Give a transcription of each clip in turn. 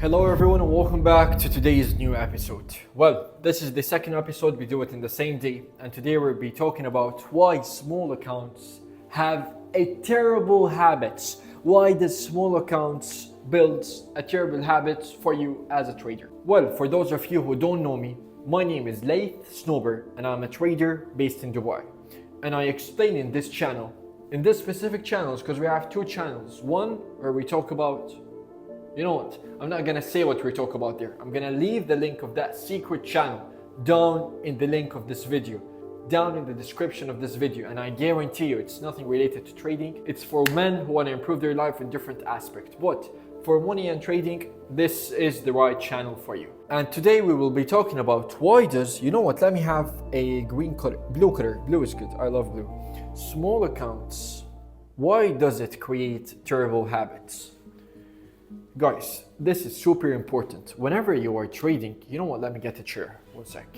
Hello everyone and welcome back to today's new episode. Well, this is the second episode, we do it in the same day, and today we'll be talking about why small accounts have a terrible habits. Why does small accounts build a terrible habits for you as a trader? Well, for those of you who don't know me, my name is Laith Snober and I'm a trader based in Dubai. And I explain in this channel, in this specific channels, because we have two channels. One where we talk about, you know what, I'm not gonna say what we talk about there. I'm gonna leave the link of that secret channel down in the link of this video, down in the description of this video, and I guarantee you it's nothing related to trading. It's for men who want to improve their life in different aspects. But for money and trading, this is the right channel for you. And today we will be talking about why does, you know what, let me have a green color, blue is good, I love blue. Small accounts, why does it create terrible habits? Guys, this is super important. Whenever you are trading, you know what, let me get a chair, one sec.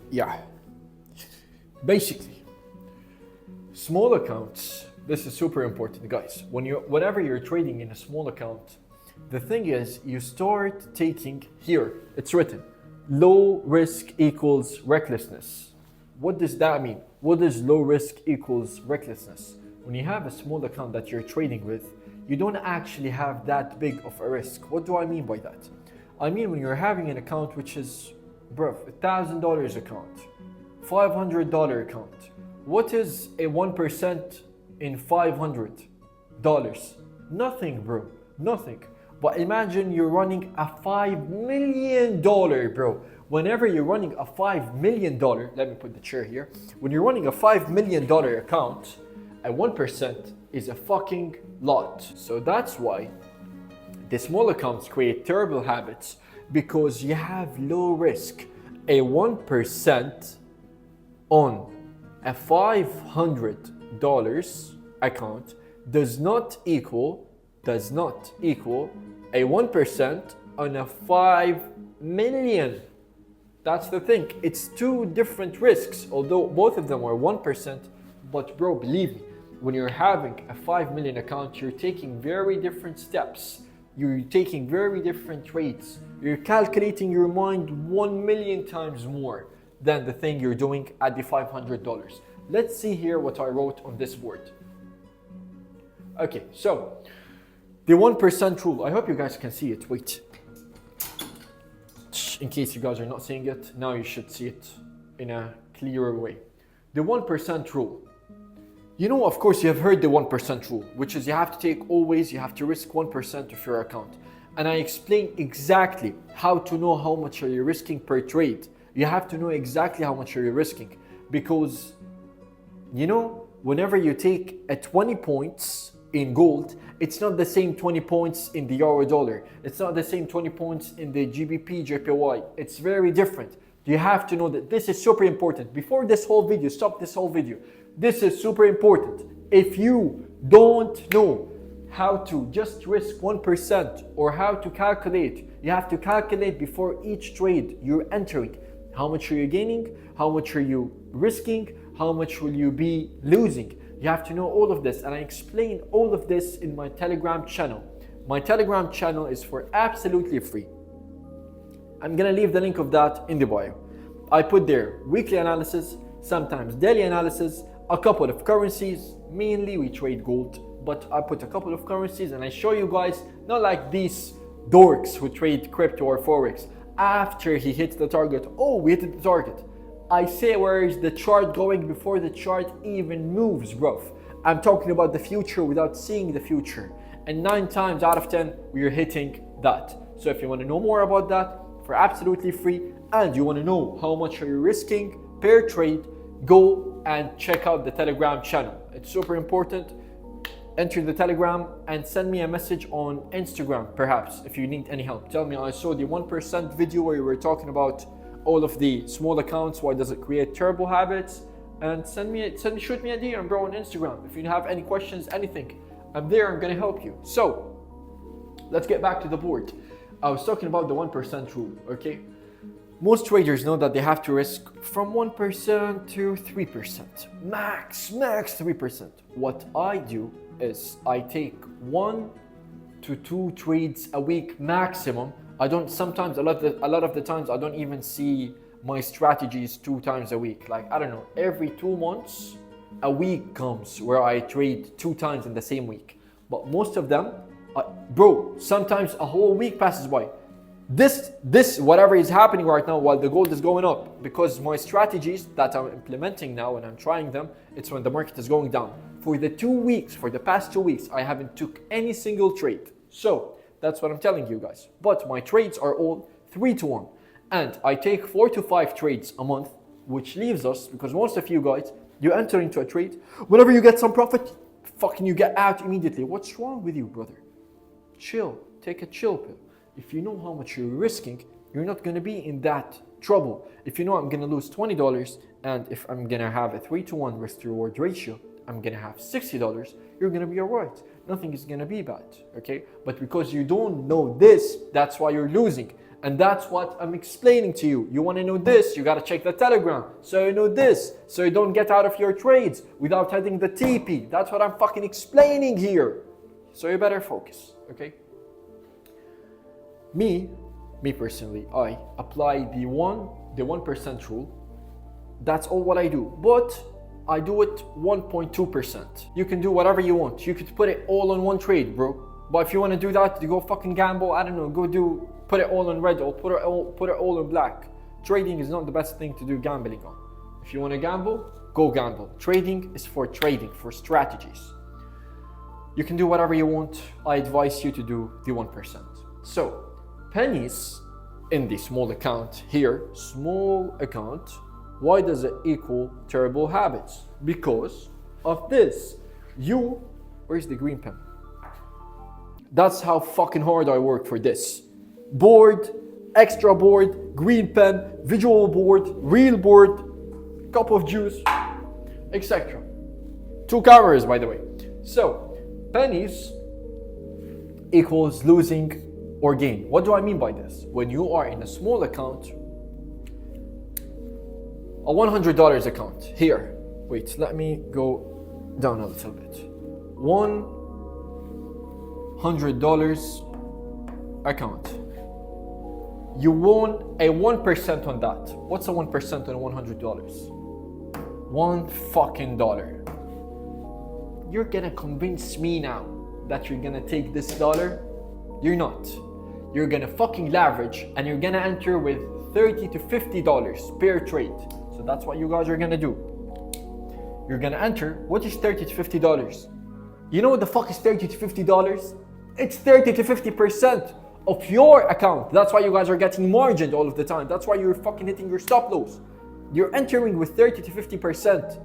Yeah, basically, small accounts, this is super important, guys. Whenever you're trading in a small account, the thing is you start taking, here, it's written, low risk equals recklessness. What does that mean? What does low risk equals recklessness? When you have a small account that you're trading with, you don't actually have that big of a risk. What do I mean by that? I mean when you're having an account which is, bro, $1,000 account, $500 account. What is a 1% in $500? Nothing, bro, nothing. But imagine you're running a $5 million, bro. Whenever you're running a $5 million, let me put the chair here. When you're running a $5 million account, a 1% is a fucking lot. So that's why the small accounts create terrible habits, because you have low risk. A 1% on a $500 account does not equal a 1% on a 5 million. That's the thing. It's two different risks, although both of them are 1%. But bro, believe me, when you're having a 5 million account, you're taking very different steps. You're taking very different trades. You're calculating your mind 1 million times more than the thing you're doing at the $500. Let's see here what I wrote on this board. Okay, so the 1% rule. I hope you guys can see it. Wait. In case you guys are not seeing it, now you should see it in a clearer way. The 1% rule. You know, of course, you have heard the 1% rule, which is you have to risk 1% of your account. And I explain exactly how to know how much are you risking per trade. You have to know exactly how much are you risking, because, you know, whenever you take a 20 points in gold, it's not the same 20 points in the euro dollar. It's not the same 20 points in the GBP, JPY. It's very different. You have to know that this is super important. Before this whole video, stop this whole video. This is super important. If you don't know how to just risk 1% or how to calculate, you have to calculate before each trade you're entering. How much are you gaining? How much are you risking? How much will you be losing? You have to know all of this, and I explain all of this in my Telegram channel. My Telegram channel is for absolutely free. I'm gonna leave the link of that in the bio. I put there weekly analysis, sometimes daily analysis, a couple of currencies. Mainly we trade gold, but I put a couple of currencies and I show you guys, not like these dorks who trade crypto or forex. After he hits the target, oh, we hit the target. I say, where is the chart going before the chart even moves, bro? I'm talking about the future without seeing the future. And 9 times out of 10, we are hitting that. So if you want to know more about that, for absolutely free, and you want to know how much are you risking per trade, go and check out the Telegram channel. It's super important. Enter the Telegram and send me a message on Instagram, perhaps, if you need any help. Tell me, I saw the 1% video where you were talking about all of the small accounts, why does it create terrible habits? And shoot me a DM, bro, on Instagram. If you have any questions, anything, I'm there, I'm gonna help you. So, let's get back to the board. I was talking about the 1% rule, okay? Most traders know that they have to risk from 1% to 3%. Max 3%. What I do is I take 1 to 2 trades a week maximum. I don't, sometimes a lot of the times I don't even see my strategies 2 times a week. Like, I don't know, every 2 months a week comes where I trade 2 times in the same week. But most of them, bro, sometimes a whole week passes by. This whatever is happening right now while the gold is going up, because my strategies that I'm implementing now and I'm trying them, it's when the market is going down. For the past 2 weeks, I haven't took any single trade. So that's what I'm telling you guys. But my trades are all 3 to 1. And I take 4 to 5 trades a month, which leaves us, because most of you guys, you enter into a trade, whenever you get some profit, fucking you get out immediately. What's wrong with you, brother? Chill, take a chill pill. If you know how much you're risking, you're not gonna be in that trouble. If you know I'm gonna lose $20, and if I'm gonna have a 3 to 1 risk to reward ratio, I'm gonna have $60, you're gonna be alright. Nothing is gonna be bad, okay? But because you don't know this, that's why you're losing. And that's what I'm explaining to you. You wanna know this, you gotta check the Telegram. So you know this, so you don't get out of your trades without hitting the TP. That's what I'm fucking explaining here. So you better focus, okay? Me personally, I apply the 1% rule. That's all what I do. But I do it 1.2%. You can do whatever you want. You could put it all on one trade, bro. But if you want to do that, you go fucking gamble. I don't know. Put it all on red or put it all on black. Trading is not the best thing to do gambling on. If you want to gamble, go gamble. Trading is for trading, for strategies. You can do whatever you want. I advise you to do the 1%. So, pennies in the small account here, small account. Why does it equal terrible habits? Because of this. Where's the green pen? That's how fucking hard I work for this. Board, extra board, green pen, visual board, real board, cup of juice, etc. 2 cameras, by the way. So, pennies equals losing or gain. What do I mean by this? When you are in a small account, a $100 account here. Wait, let me go down a little bit. $100 account. You won a 1% on that. What's a 1% on $100? $1 fucking dollar. You're gonna convince me now that you're gonna take this dollar? You're not. You're gonna fucking leverage and you're gonna enter with $30 to $50 per trade. So that's what you guys are gonna do. You're gonna enter. What is $30 to $50? You know what the fuck is $30 to $50? It's 30 to 50% of your account. That's why you guys are getting margined all of the time. That's why you're fucking hitting your stop loss. You're entering with 30 to 50%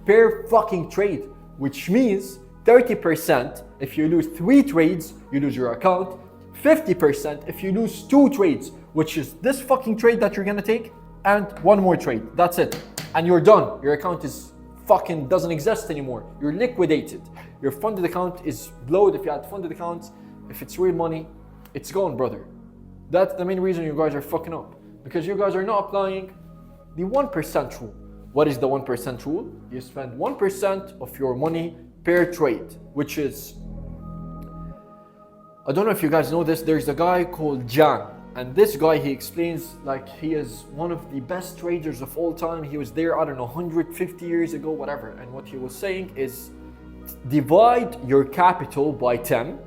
per fucking trade, which means 30% if you lose 3 trades, you lose your account. 50% if you lose 2 trades, which is this fucking trade that you're gonna take and 1 more trade. That's it. And you're done. Your account is fucking doesn't exist anymore. You're liquidated. Your funded account is blowed. If you had funded accounts, if it's real money, it's gone, brother. That's the main reason you guys are fucking up. Because you guys are not applying the 1% rule. What is the 1% rule? You spend 1% of your money per trade, which is, I don't know if you guys know this, there's a guy called Jan. And this guy, he explains like he is one of the best traders of all time. He was there, I don't know, 150 years ago, whatever. And what he was saying is, divide your capital by 10.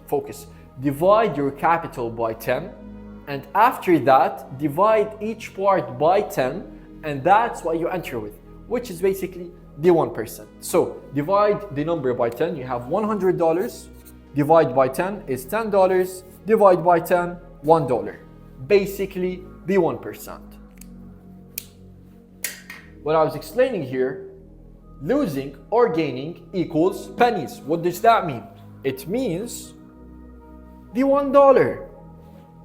Focus. Divide your capital by 10. And after that, divide each part by 10. And that's what you enter with, which is basically the 1%. So divide the number by 10. You have $100. Divide by 10 is $10. Divide by 10, $1. Basically the 1%. What I was explaining here, losing or gaining equals pennies. What does that mean? It means the $1.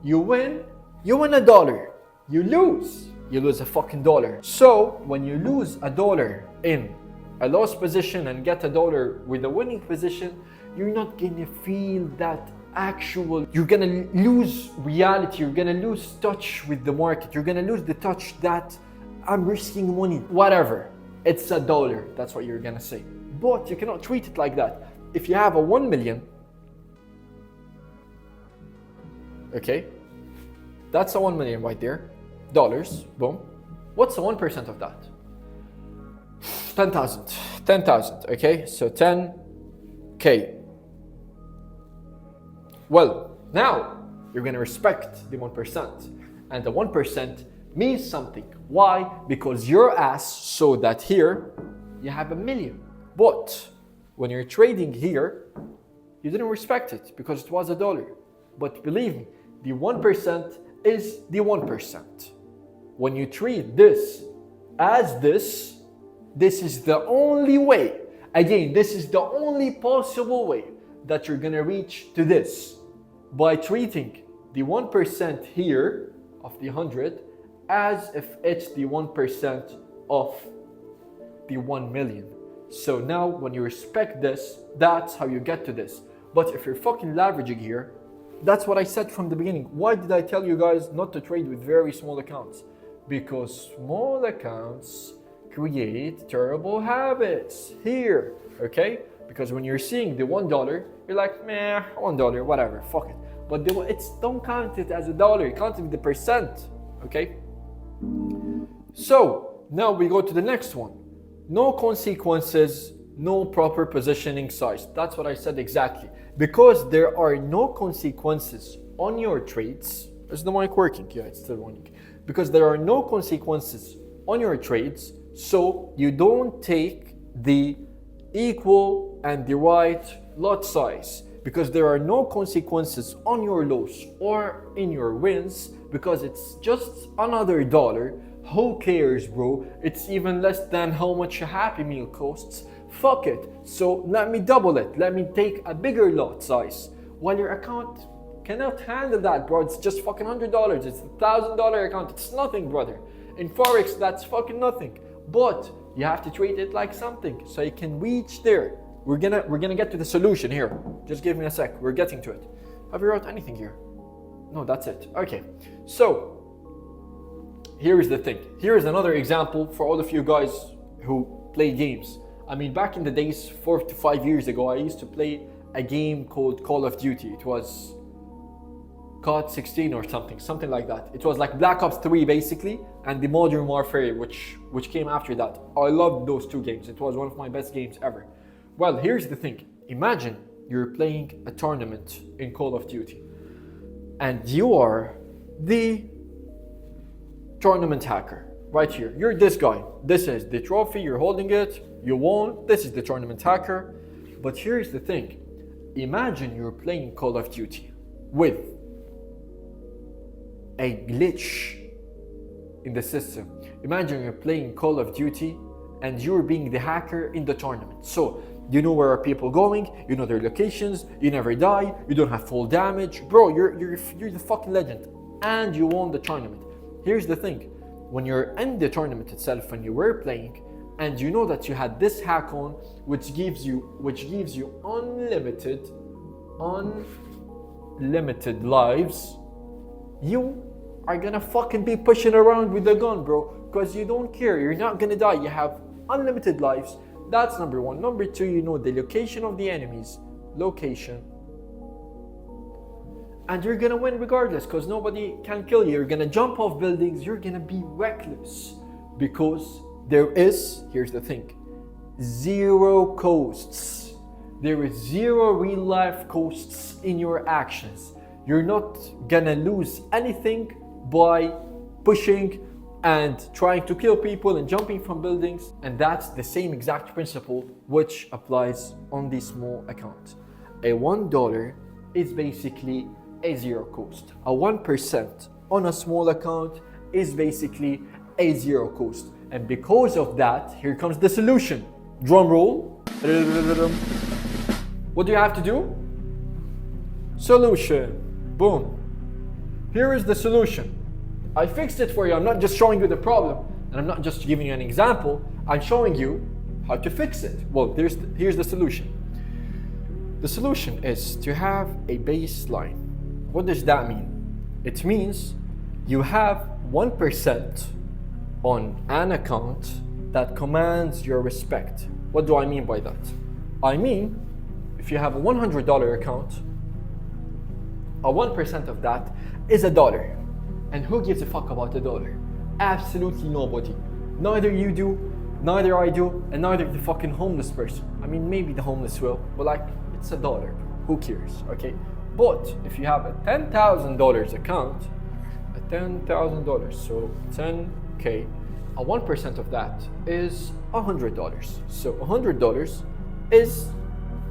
You win $1. You lose a fucking dollar. So when you lose $1 in a loss position and get $1 with a winning position, you're not gonna feel that actual, you're gonna lose reality, you're gonna lose touch with the market, you're gonna lose the touch that I'm risking money, whatever. It's $1, that's what you're gonna say. But you cannot treat it like that. if you have a 1 million, okay, that's a 1 million right there, dollars, boom. What's the 1% of that? 10,000, okay, so 10K. Well, now you're gonna respect the 1%, and the 1% means something. Why? Because your ass saw that here you have a million, but when you're trading here, you didn't respect it because it was $1. But believe me, the 1% is the 1%. When you treat this as this is the only way. Again, this is the only possible way that you're gonna reach to this, by treating the 1% here of the 100 as if it's the 1% of the 1 million. So now when you respect this, that's how you get to this. But if you're fucking leveraging here, that's what I said from the beginning. Why did I tell you guys not to trade with very small accounts? Because small accounts create terrible habits here, okay? Because when you're seeing the $1, you're like, meh, $1, whatever, fuck it. But don't count it as $1, count it with the percent, okay? So now we go to the next one. No consequences, no proper positioning size. That's what I said exactly. Because there are no consequences on your trades. Is the mic working? Yeah, it's still working. Because there are no consequences on your trades, so you don't take the equal and the right lot size. Because there are no consequences on your loss or in your wins, because it's just another $1. Who cares, bro? It's even less than how much a Happy Meal costs. Fuck it. So let me double it. Let me take a bigger lot size. While your account cannot handle that, bro. It's just fucking $100. It's $1,000 account. It's nothing, brother. In Forex, that's fucking nothing. But you have to treat it like something so you can reach there. We're gonna get to the solution here. Just give me a sec. We're getting to it. Have you wrote anything here? No, that's it. Okay. So here is the thing. Here is another example for all of you guys who play games. I mean, back in the days, 4 to 5 years ago, I used to play a game called Call of Duty. It was COD 16 or something like that. It was like Black Ops 3 basically, and the Modern Warfare, which came after that. I loved those two games. It was one of my best games ever. Well, here's the thing. Imagine you're playing a tournament in Call of Duty, and you are the tournament hacker. Right here, you're this guy. This is the trophy, you're holding it, you won. This is the tournament hacker. But here's the thing. Imagine you're playing Call of Duty with a glitch in the system. Imagine you're playing Call of Duty and you're being the hacker in the tournament. So you know where are people going, you know their locations, you never die, you don't have full damage. Bro, you're the fucking legend, and you won the tournament. Here's the thing. When you're in the tournament itself, when you were playing, and you know that you had this hack on, which gives you unlimited lives, you are gonna fucking be pushing around with the gun, bro, because you don't care. You're not gonna die. You have unlimited lives. That's number one. Number two, you know the location of the enemy's location, and you're gonna win regardless, because nobody can kill you. You're gonna jump off buildings. You're gonna be reckless, because there is, here's the thing, zero costs. There is zero real life costs in your actions. You're not gonna lose anything by pushing and trying to kill people and jumping from buildings. And that's the same exact principle which applies on the small account. A $1 is basically a zero cost. A 1% on a small account is basically a zero cost. And because of that, here comes the solution. Drum roll. What do you have to do? Solution. Boom. Here is the solution. I fixed it for you. I'm not just showing you the problem, and I'm not just giving you an example. I'm showing you how to fix it. Well, here's the solution. The solution is to have a baseline. What does that mean? It means you have 1% on an account that commands your respect. What do I mean by that? I mean, if you have a $100 account, a 1% of that is $1. And who gives a fuck about $1? Absolutely nobody. Neither you do, neither I do, and neither the fucking homeless person. I mean, maybe the homeless will, but like, it's $1. Who cares, okay? But if you have a $10,000 account, a $10,000, so 10K, a 1% of that is $100. So $100 is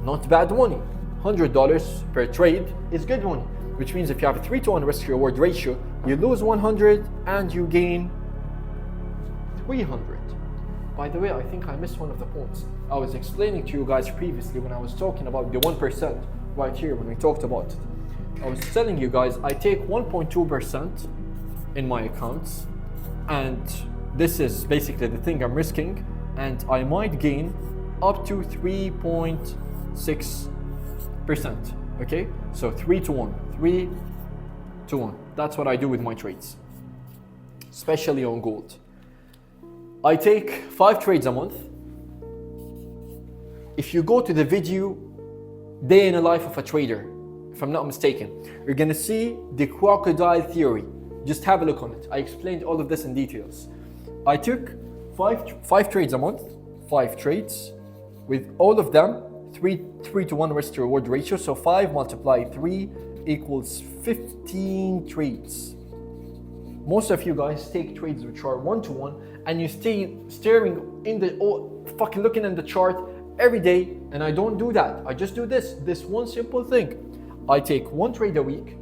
not bad money. $100 per trade is good money, which means if you have a 3-to-1 risk reward ratio, you lose 100 and you gain 300. By the way, I think I missed one of the points. I was explaining to you guys previously when I was talking about the 1% right here when we talked about it. I was telling you guys I take 1.2% in my accounts, and this is basically the thing I'm risking, and I might gain up to 3.6%. Okay, so 3-to-1. That's what I do with my trades, especially on gold. I take 5 trades a month. If you go to the video Day in the Life of a Trader, if I'm not mistaken, you're gonna see the crocodile theory. Just have a look on it. I explained all of this in details. I took five trades a month, 5 trades, with all of them 3-to-1 risk to reward ratio. So 5 multiplied 3 equals 15 trades. Most of you guys take trades which are 1-to-1, and you stay staring in the fucking looking in the chart every day, and I don't do that. I just do this one simple thing. I take 1 trade a week,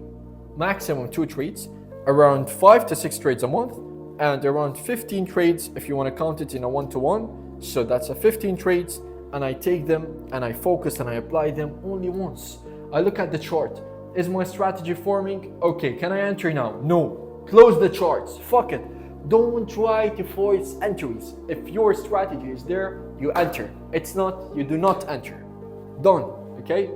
maximum 2 trades, around 5 to 6 trades a month, and around 15 trades if you want to count it in a 1-to-1. So that's a 15 trades, and I take them and I focus and I apply them only once. I look at the chart. Is my strategy forming? Okay, can I enter now? No. Close the charts. Fuck it. Don't try to force entries. If your strategy is there, you enter. It's not, you do not enter. Done. Okay?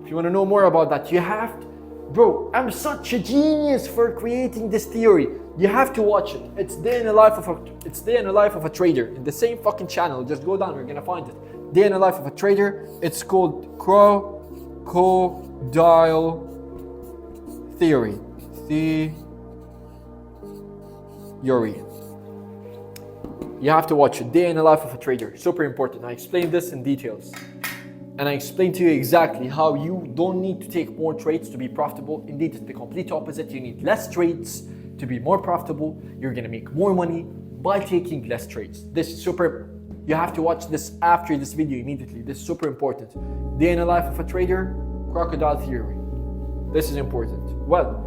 If you want to know more about that, you have to, bro, I'm such a genius for creating this theory. You have to watch it. It's Day in the Life of a Trader in the same fucking channel. Just go down, you're gonna find it. Day in the Life of a Trader. It's called Crocodile Theory. You have to watch it. Day in the Life of a Trader. Super important. I explained this in details. And I explained to you exactly how you don't need to take more trades to be profitable. Indeed, it's the complete opposite. You need less trades to be more profitable. You're gonna make more money by taking less trades. This is super. You have to watch this after this video immediately. This is super important. Day in the Life of a Trader, Crocodile Theory. This is important. Well,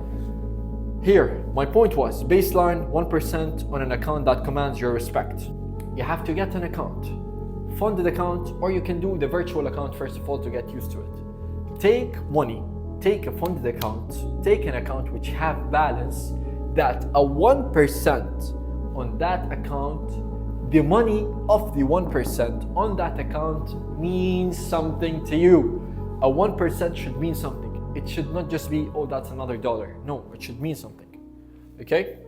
here, my point was baseline 1% on an account that commands your respect. You have to get an account, funded account, or you can do the virtual account first of all to get used to it. Take money, take a funded account, take an account which have balance, that a 1% on that account, the money of the 1% on that account means something to you. A 1% should mean something. It should not just be, oh, that's another $1. No, it should mean something. Okay?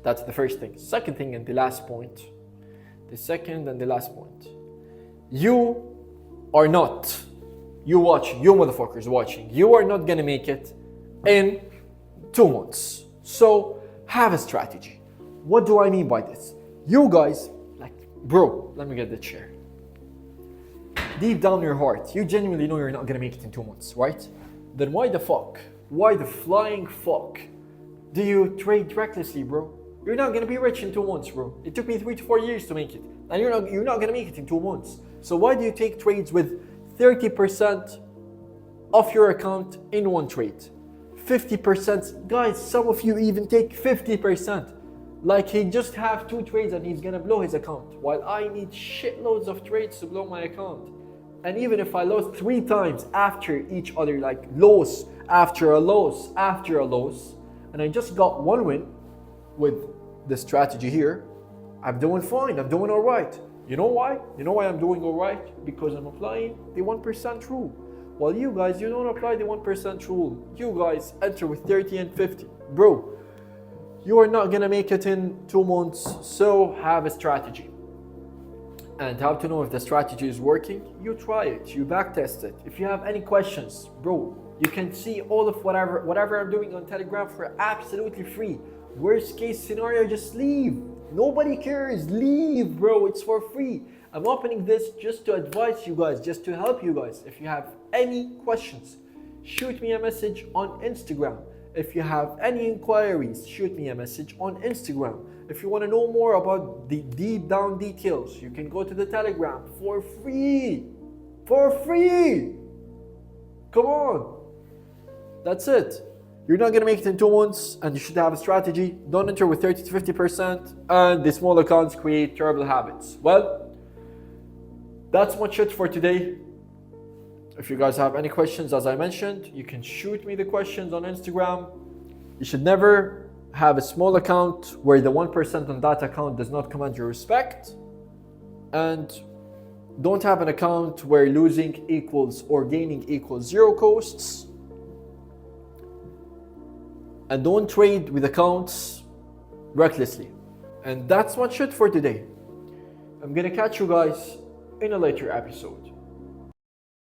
That's the first thing. Second thing and the last point. The second and the last point. You are not, you motherfuckers watching, you are not gonna make it in 2 months. So have a strategy. What do I mean by this? You guys, like, bro, let me get the chair. Deep down in your heart, you genuinely know you're not gonna make it in 2 months, right? Then why the flying fuck do you trade recklessly, bro? You're not gonna be rich in 2 months, bro. It took me 3 to 4 years to make it, and you're not gonna make it in 2 months. So why do you take trades with 30% of your account in one trade? 50%, guys, some of you even take 50%. Like he just have 2 trades and he's gonna blow his account, while I need shitloads of trades to blow my account. And even if I lost 3 times after each other, like loss after a loss after a loss, and I just got 1 win with the strategy here, I'm doing fine, I'm doing all right. You know why? You know why I'm doing all right? Because I'm applying the 1% rule. While you guys, you don't apply the 1% rule. You guys enter with 30 and 50. Bro, you are not gonna make it in 2 months, so have a strategy. And how to know if the strategy is working? You try it, you backtest it. If you have any questions, bro, you can see all of whatever I'm doing on Telegram for absolutely free. Worst case scenario, just leave. Nobody cares, leave, bro, it's for free. I'm opening this just to advise you guys, just to help you guys. If you have any questions, shoot me a message on Instagram. If you have any inquiries, shoot me a message on Instagram. If you want to know more about the deep down details, you can go to the Telegram for free. For free! Come on! That's it. You're not gonna make it in 2 months, and you should have a strategy. Don't enter with 30 to 50%, and the small accounts create terrible habits. Well, that's much it for today. If you guys have any questions, as I mentioned, you can shoot me the questions on Instagram. You should never have a small account where the 1% on that account does not command your respect. And don't have an account where losing equals or gaining equals zero costs. And don't trade with accounts recklessly. And that's much it for today. I'm gonna catch you guys in a later episode.